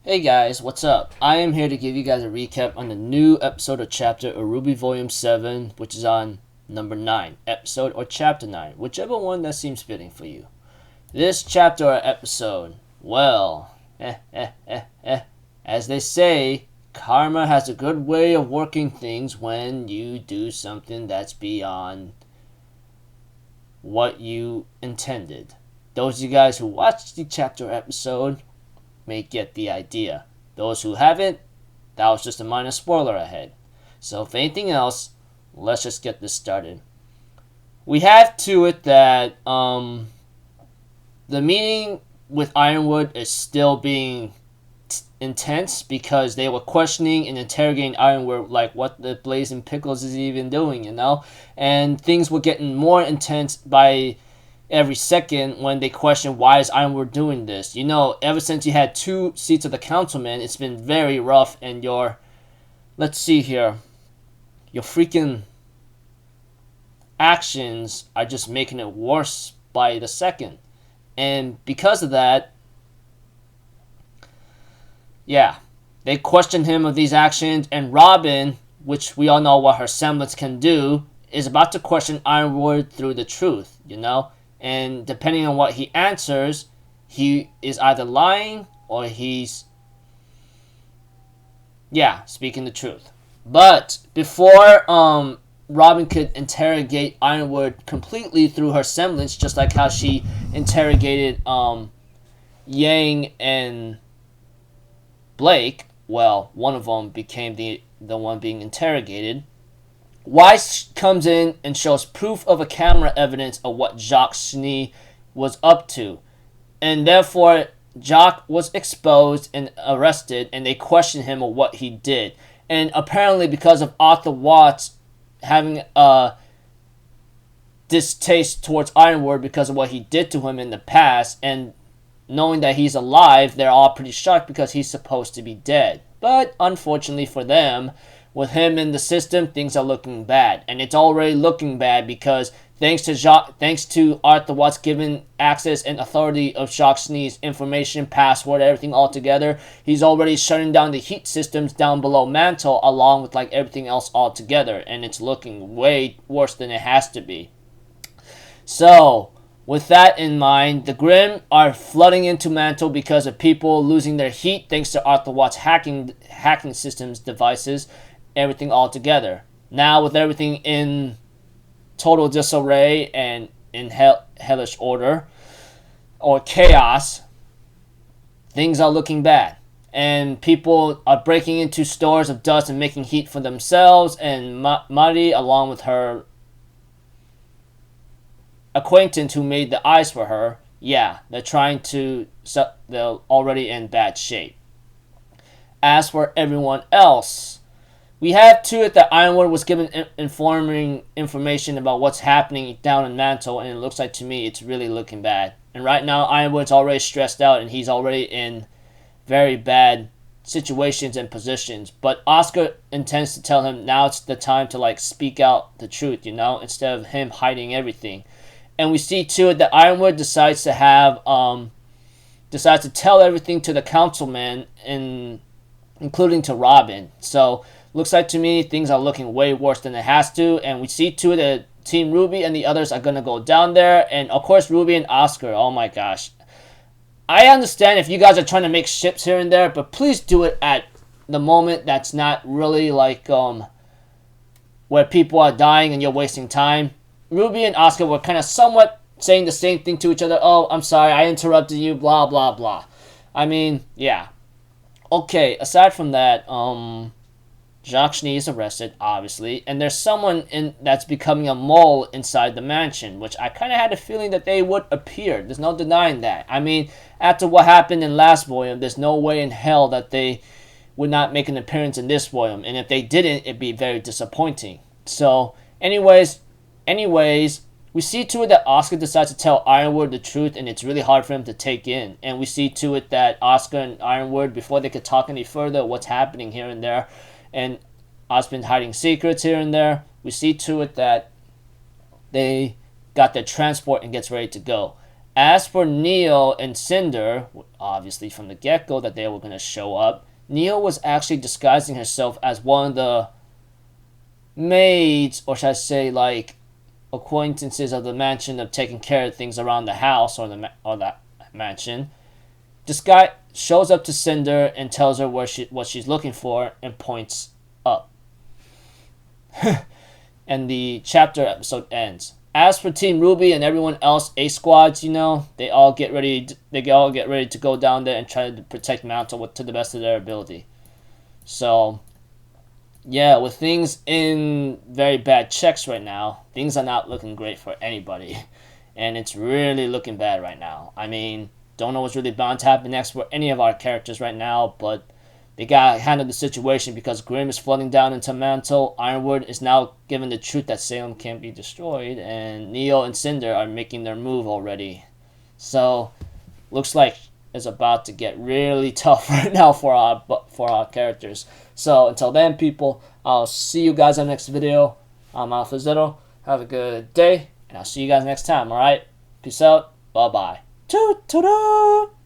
Hey guys, what's up? I am here to give you guys a recap on the new episode of Chapter RWBY Volume 7, which is on number 9, episode or Chapter 9, whichever one that seems fitting for you. This chapter or episode, well, as they say, karma has a good way of working things when you do something that's beyond what you intended. Those of you guys who watched the chapter episode may get the idea. Those who haven't, that was just a minor spoiler ahead. So if anything else, let's just get this started. We have to it that the meeting with Ironwood is still being intense because they were questioning and interrogating Ironwood like what the blazing pickles is even doing, and things were getting more intense by every second when they question why is Ironwood doing this. Ever since you had 2 seats of the councilman, it's been very rough, and let's see here, your freaking actions are just making it worse by the second. And because of that, yeah, they question him of these actions, and Robin, which we all know what her semblance can do, is about to question Ironwood through the truth, and depending on what he answers, he is either lying or he's, speaking the truth. But before Robin could interrogate Ironwood completely through her semblance, just like how she interrogated Yang and Blake, well, one of them became the one being interrogated. Weiss comes in and shows proof of a camera evidence of what Jacques was up to. And therefore, Jacques was exposed and arrested, and they questioned him of what he did. And apparently because of Arthur Watts having a distaste towards Ironwood because of what he did to him in the past, and knowing that he's alive, they're all pretty shocked because he's supposed to be dead. But unfortunately for them, with him in the system, things are looking bad. And it's already looking bad because thanks to Arthur Watts giving access and authority of Jacques' information, password, everything all together, he's already shutting down the heat systems down below Mantle along with everything else all together. And it's looking way worse than it has to be. So, with that in mind, the Grimm are flooding into Mantle because of people losing their heat thanks to Arthur Watts' hacking systems devices, everything all together. Now, with everything in total disarray and in hellish order or chaos, things are looking bad. And people are breaking into stores of dust and making heat for themselves. And Mari, along with her acquaintance who made the eyes for her, they're already in bad shape. As for everyone else, we have to it that Ironwood was given informing information about what's happening down in Mantle, and it looks like to me it's really looking bad. And right now Ironwood's already stressed out and he's already in very bad situations and positions. But Oscar intends to tell him now it's the time to speak out the truth, instead of him hiding everything. And we see to it that Ironwood decides to tell everything to the councilman, including to Robin. So looks like to me things are looking way worse than it has to, and we see to it that Team RWBY and the others are gonna go down there, and of course Ruby and Oscar. Oh my gosh, I understand if you guys are trying to make ships here and there, but please do it at the moment that's not really where people are dying and you're wasting time. Ruby and Oscar were kind of somewhat saying the same thing to each other. Oh, I'm sorry, I interrupted you, blah, blah, blah. I mean, yeah. Okay, aside from that, Jacques is arrested, obviously, and there's someone that's becoming a mole inside the mansion, which I kind of had a feeling that they would appear. There's no denying that. I mean, after what happened in last volume, there's no way in hell that they would not make an appearance in this volume, and if they didn't, it'd be very disappointing. So, anyways, we see to it that Oscar decides to tell Ironwood the truth, and it's really hard for him to take in. And we see to it that Oscar and Ironwood, before they could talk any further, what's happening here and there, and Oscar's been hiding secrets here and there. We see to it that they got their transport and gets ready to go. As for Neo and Cinder, obviously from the get-go that they were going to show up, Neo was actually disguising herself as one of the maids, or should I say, like, acquaintances of the mansion of taking care of things around the house or that mansion. This guy shows up to Cinder and tells her what she's looking for and points up. And the chapter episode ends. As for Team RWBY and everyone else, A squads, they all get ready to go down there and try to protect Mantle to the best of their ability. So, yeah, with things in very bad checks right now, things are not looking great for anybody. And it's really looking bad right now. I mean, don't know what's really bound to happen next for any of our characters right now, but they gotta handle the situation because Grimm is flooding down into Mantle. Ironwood is now given the truth that Salem can't be destroyed, and Neo and Cinder are making their move already. So, looks like it's about to get really tough right now for our characters. So until then, people, I'll see you guys in the next video. I'm Alpha Zero. Have a good day, and I'll see you guys next time. All right, peace out. Bye bye. Ta-ta-da!